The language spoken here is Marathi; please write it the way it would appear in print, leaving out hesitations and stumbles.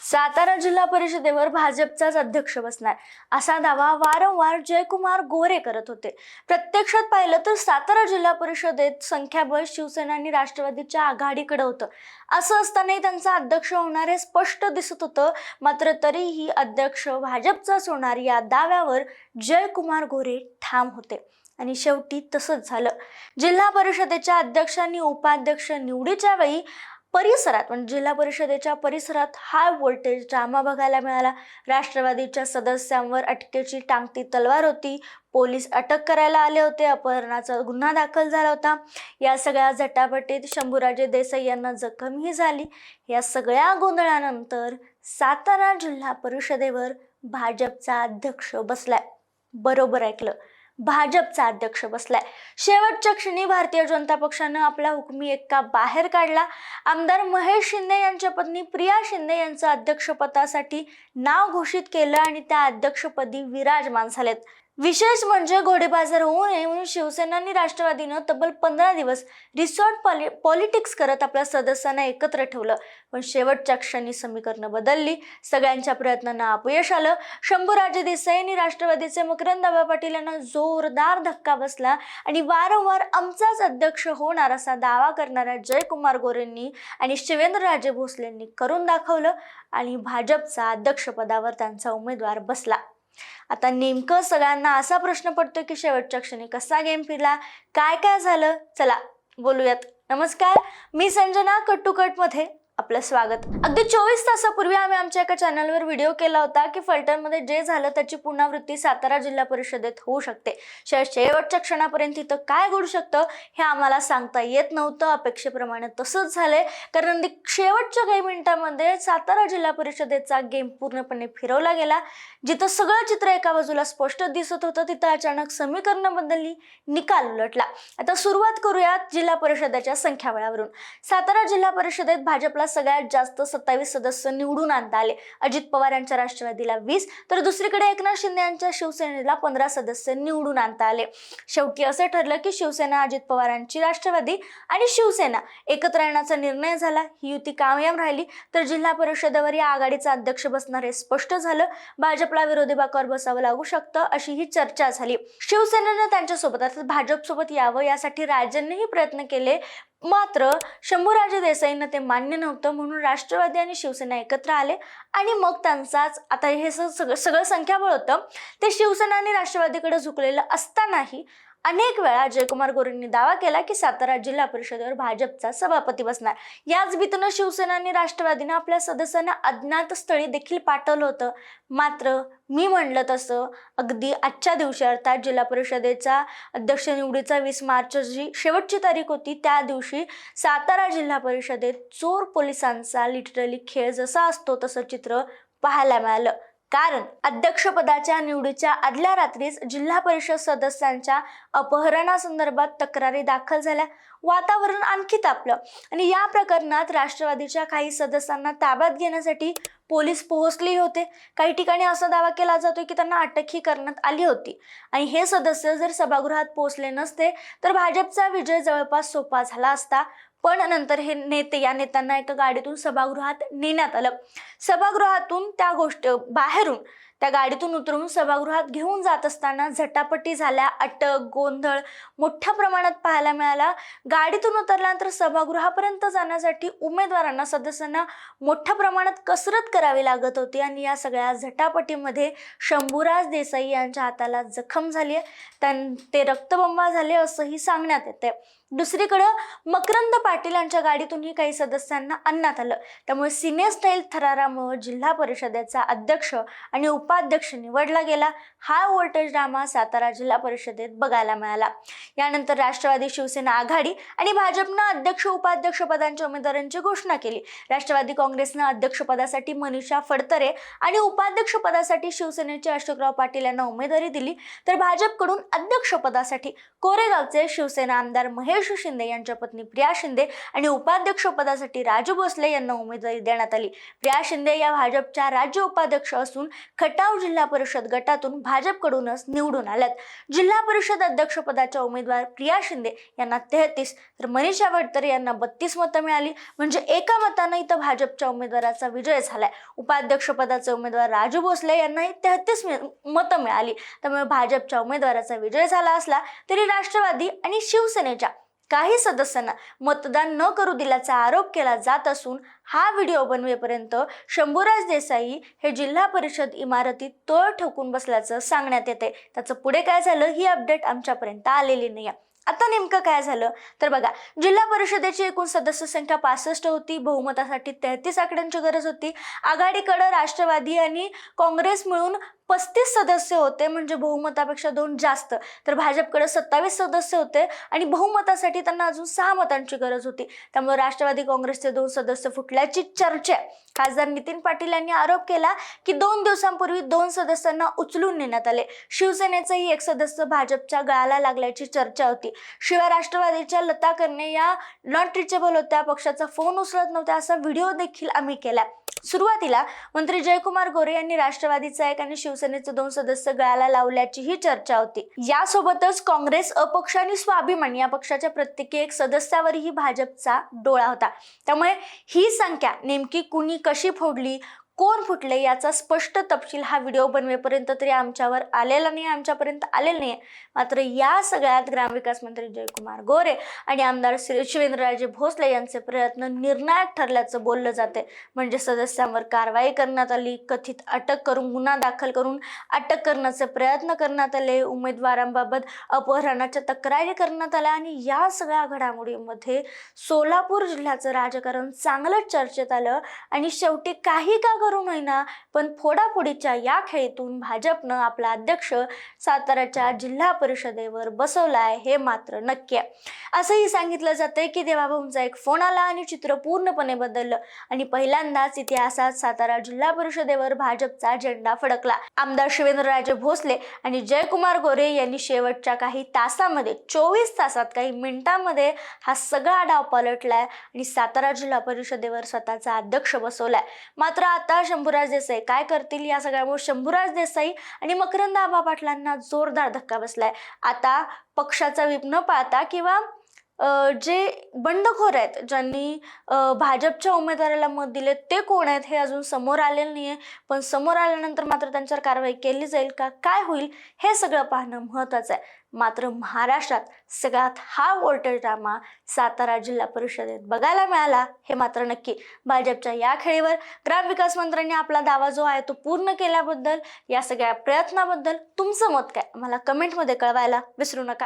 सातारा जिल्हा परिषदेवर भाजपचाच अध्यक्ष बसणार असा दावा वारंवार जयकुमार गोरे करत होते। प्रत्यक्षात पाहिलं तर सातारा जिल्हा परिषदेत संख्याबळ शिवसेना आणि राष्ट्रवादीच्या आघाडीकडे होतं। असं असतानाही त्यांचा अध्यक्ष होणार हे स्पष्ट दिसत होतं। मात्र तरीही अध्यक्ष भाजपचाच होणार या दाव्यावर जयकुमार गोरे ठाम होते आणि शेवटी तसंच झालं। जिल्हा परिषदेच्या अध्यक्ष आणि उपाध्यक्ष निवडीच्या वेळी जिल्हा परिषदेच्या परिसरात हाय व्होल्टेज ड्रामा बघायला मिळाला। राष्ट्रवादीच्या सदस्यांवर अटकेची टांगती तलवार होती। पोलीस अटक करायला आले होते। अपहरणाचा गुन्हा दाखल झाला होता। या सगळ्या झटापटीत शंभूराजे देसाई यांना जखमही झाली। या सगळ्या गोंधळानंतर सातारा जिल्हा परिषदेवर भाजपचा अध्यक्ष बसलाय। बरोबर ऐकलं, भाजपचा अध्यक्ष बसलाय। शेवटच्या क्षणी भारतीय जनता पक्षानं आपला हुकमी एक्का बाहेर काढला। आमदार महेश शिंदे यांच्या पत्नी प्रिया शिंदे यांचं अध्यक्षपदासाठी नाव घोषित केलं आणि त्या अध्यक्षपदी विराजमान झालेत। विशेष म्हणजे घोडेबाजार होऊ नये म्हणून शिवसेना आणि राष्ट्रवादीनं तब्बल 15 दिवस रिसॉर्ट पॉलिटिक्स करत आपल्या सदस्यांना एकत्र ठेवलं। पण शेवटच्या क्षणी समीकरणं बदलली। सगळ्यांच्या प्रयत्नांना अपयश आलं। शंभूराजे देसाई आणि राष्ट्रवादीचे मकरंद पाटील यांना जोरदार धक्का बसला आणि वारंवार आमचाच अध्यक्ष होणार असा दावा करणाऱ्या जयकुमार गोरेंनी आणि शिवेंद्रराजे भोसलेंनी करून दाखवलं आणि भाजपचा अध्यक्षपदावर त्यांचा उमेदवार बसला। आता नेमकं सगळ्यांना असा प्रश्न पडतोय की शेवटच्या क्षणी कसा गेम फिरला, काय काय झालं, चला बोलूयात। नमस्कार, मी संजना कट मध्ये आपलं स्वागत। अगदी 24 तासापूर्वी आम्ही आमच्या एका चॅनलवर व्हिडिओ केला होता की फलटणमध्ये जे झालं त्याची पुनरावृत्ती सातारा जिल्हा परिषदेत होऊ शकते। शेवटच्या क्षणापर्यंत इथं काय घडू शकतं हे आम्हाला सांगता येत नव्हतं। अपेक्षेप्रमाणे तसंच झालंय, कारण शेवटच्या काही मिनिटांमध्ये सातारा जिल्हा परिषदेचा गेम पूर्णपणे फिरवला गेला। जिथं सगळं चित्र एका बाजूला स्पष्ट दिसत होतं तिथं अचानक समीकरणं बदलली, निकाल उलटला। आता सुरुवात करूयात जिल्हा परिषदेच्या संख्याबळावरून। सातारा जिल्हा परिषदेत भाजपला सगळ्यात जास्त 27 सदस्य निवडून आणता आले। अजित पवार यांच्या राष्ट्रवादीला 20 तर दुसरीकडे एकनाथ शिंदे यांच्या शिवसेनेला 15 सदस्य निवडून आणता आले। शेवटी असे ठरलं की शिवसेना, अजित पवारांची राष्ट्रवादी आणि शिवसेना एकत्र येण्याचा निर्णय झाला। ही युती कायम राहिली तर जिल्हा परिषदेवर या आघाडीचा अध्यक्ष बसणार हे स्पष्ट झालं। भाजपला विरोधी बाकावर बसावं लागू शकतं अशी ही चर्चा झाली। शिवसेनेनं त्यांच्यासोबत अर्थात भाजपसोबत यावं यासाठी राज्यांनीही प्रयत्न केले, मात्र शंभूराजे देसाईंना ते मान्य नव्हतं। म्हणून राष्ट्रवादी आणि शिवसेना एकत्र आले आणि मग त्यांचाच आता हे सगळं संख्याबळ होतं ते शिवसेना आणि राष्ट्रवादीकडे झुकलेलं असतानाही अनेक वेळा जयकुमार गोरेंनी दावा केला की सातारा जिल्हा परिषदेवर भाजपचा सभापती बसणार। याच भीतीनं शिवसेना आणि राष्ट्रवादीनं आपल्या सदस्यांना अज्ञात स्थळी देखील पाठवलं होतं। मात्र मी म्हणलं तसं अगदी आजच्या दिवशी अर्थात जिल्हा परिषदेचा अध्यक्ष निवडीचा 20 मार्च जी शेवटची तारीख होती त्या दिवशी सातारा जिल्हा परिषदेत चोर पोलिसांचा लिटरली खेळ जसा असतो तसं चित्र पाहायला मिळालं। कारण अध्यक्षपदाच्या निवडीच्या आदल्या रात्रीच जिल्हा परिषद सदस्यांच्या अपहरणासंदर्भात तक्रारी दाखल झाल्या। वातावरण आणखी तापलं आणि या प्रकरणात राष्ट्रवादीच्या काही सदस्यांना ताब्यात घेण्यासाठी पोलीस पोहोचले होते। काही ठिकाणी असा दावा केला जातोय की त्यांना अटकही करण्यात आली होती आणि हे सदस्य जर सभागृहात पोहोचले नसते तर भाजपचा विजय जवळपास सोपा झाला असता। पण नंतर हे नेत्यांना एका गाडीतून सभागृहात नेण्यात आलं। सभागृहातून बाहेरून त्या गाडीतून उतरवून सभागृहात घेऊन जात असताना झटापटी झाल्या, अटक, गोंधळ मोठ्या प्रमाणात पाहायला मिळाला। गाडीतून उतरल्यानंतर सभागृहापर्यंत जाण्यासाठी उमेदवारांना, सदस्यांना मोठ्या प्रमाणात कसरत करावी लागत होती आणि या सगळ्या झटापटीमध्ये शंभूराज देसाई यांच्या हाताला जखम झाली आहे, ते रक्तबंबाळ झाले असंही सांगण्यात येते। दुसरीकडं मकरंद पाटील यांच्या गाडीतूनही काही सदस्यांना आणण्यात आलं। त्यामुळे सिने स्टाईल थरारामुळे जिल्हा परिषदेचा अध्यक्ष आणि उपाध्यक्ष निवडला गेला। हा व्होल्टेज ड्रामा सातारा जिल्हा परिषदेत बघायला मिळाला। यानंतर राष्ट्रवादी, शिवसेना आघाडी आणि भाजपनं अध्यक्ष उपाध्यक्ष पदांच्या उमेदवारांची घोषणा केली। राष्ट्रवादी काँग्रेसनं अध्यक्षपदासाठी मनीषा फडतरे आणि उपाध्यक्ष पदासाठी शिवसेनेचे अशोकराव पाटील यांना उमेदवारी दिली, तर भाजपकडून अध्यक्षपदासाठी कोरेगावचे शिवसेना आमदार महेश निलेश शिंदे यांच्या पत्नी प्रिया शिंदे आणि उपाध्यक्ष पदासाठी राजू भोसले यांना उमेदवारी देण्यात आली। प्रिया शिंदे या भाजपच्या राज्य उपाध्यक्ष असून खटाव जिल्हा परिषद गटातून भाजपकडूनच निवडून आल्यात। जिल्हा परिषद अध्यक्ष पदाच्या उमेदवार प्रिया शिंदे यांना 33 तर मनीषा वडतर यांना 32 मतं मिळाली, म्हणजे एका मताने इथं भाजपच्या उमेदवाराचा विजय झालाय। उपाध्यक्ष पदाचे उमेदवार राजू भोसले यांनाही 33 मतं मिळाली। त्यामुळे भाजपच्या उमेदवाराचा विजय झाला असला तरी राष्ट्रवादी आणि शिवसेनेच्या काही सदस्यांना मतदान न करू दिल्याचा आरोप केला जात असून हा व्हिडिओ बनवेपर्यंत शंभूराज देसाई हे जिल्हा परिषद इमारतीत तळ ठोकून बसल्याचं सांगण्यात येते। त्याचं पुढे काय झालं ही अपडेट आमच्यापर्यंत आलेली नाही। आता नेमकं काय झालं तर बघा, जिल्हा परिषदेची एकूण सदस्य संख्या 65 होती, बहुमतासाठी 33 आकड्यांची गरज होती। आघाडीकडे राष्ट्रवादी आणि काँग्रेस मिळून 35 सदस्य होते, म्हणजे बहुमतापेक्षा 2 जास्त। तर भाजपकडे 27 सदस्य होते आणि बहुमतासाठी त्यांना अजून 6 मतांची गरज होती। त्यामुळे राष्ट्रवादी काँग्रेसचे 2 सदस्य फुटल्याची चर्चा। खासदार नितीन पाटील यांनी आरोप केला की 2 दिवसांपूर्वी 2 सदस्यांना उचलून नेण्यात आले। शिवसेनेचाही एक सदस्य भाजपच्या गळाला लागल्याची चर्चा होती। शिवाय राष्ट्रवादीच्या लता कर्णे या नॉट रिचेबल होत्या, पक्षाचा फोन उचलत नव्हत्या, असा व्हिडिओ देखील आम्ही केला। सुरुवातीला मंत्री जयकुमार गोरे यांनी राष्ट्रवादीचा एक आणि शिवसेनेचे 2 सदस्य गळाला लावल्याची ही चर्चा होती। यासोबतच काँग्रेस, अपक्ष आणि स्वाभिमान या पक्षाच्या प्रत्येकी एक सदस्यावरही भाजपचा डोळा होता। त्यामुळे ही संख्या नेमकी कुणी कशी फोडली, कोण फुटले याचा स्पष्ट तपशील हा व्हिडिओ बनवेपर्यंत तरी आमच्यापर्यंत आलेला नाही। मात्र या सगळ्यात ग्रामविकास मंत्री जयकुमार गोरे आणि आमदार शिवेंद्रराजे भोसले यांचे प्रयत्न निर्णायक ठरल्याचं बोललं जाते। म्हणजे सदस्यांवर कारवाई करण्यात आली, कथित अटक करून गुन्हा दाखल करून अटक करण्याचे प्रयत्न करण्यात आले, उमेदवारांबाबत अपहरणाच्या तक्रारी करण्यात आल्या आणि या सगळ्या घडामोडींमध्ये सोलापूर जिल्ह्याचं राजकारण चांगलंच चर्चेत आलं आणि शेवटी काही का करून होईना पण फोडाफोडीच्या या खेळीतून भाजपनं आपला अध्यक्ष साताऱ्याच्या जिल्हा परिषदेवर बसवलाय हे मात्र नक्की आहे। असंही सांगितलं जातंय की देवाभाऊंचा एक फोन आला आणि चित्र पूर्णपणे बदललं आणि पहिल्यांदाच इतिहासात सातारा जिल्हा परिषदेवर भाजपचा झेंडा फडकला। आमदार शिवेंद्रराजे भोसले आणि जयकुमार गोरे यांनी शेवटच्या काही तासामध्ये 24 तासात काही मिनिटांमध्ये हा सगळा डाव पलटलाय आणि सातारा जिल्हा परिषदेवर स्वतःचा अध्यक्ष बसवलाय। मात्र आता शंभूराज देसाई काय करतील या सगळ्यामुळे शंभूराज देसाई आणि मकरंद आबा पाटलांना जोरदार धक्का बसलाय। आता पक्षाचा व्हीप न पाळता किंवा जे बंडखोर आहेत ज्यांनी भाजपच्या उमेदवाराला मत दिले ते कोण आहेत हे अजून समोर आलेलं नाहीये, पण समोर आल्यानंतर मात्र त्यांच्यावर कारवाई केली जाईल का, काय होईल हे सगळं पाहणं महत्त्वाचं आहे। मात्र महाराष्ट्रात सगळ्यात हा व्होल्टेज ड्रामा सातारा जिल्हा परिषदेत बघायला मिळाला हे मात्र नक्की। भाजपच्या या खेळीवर ग्रामविकास मंत्र्यांनी आपला दावा जो आहे तो पूर्ण केल्याबद्दल, या सगळ्या प्रयत्नाबद्दल तुमचं मत काय मला कमेंटमध्ये कळवायला विसरू नका।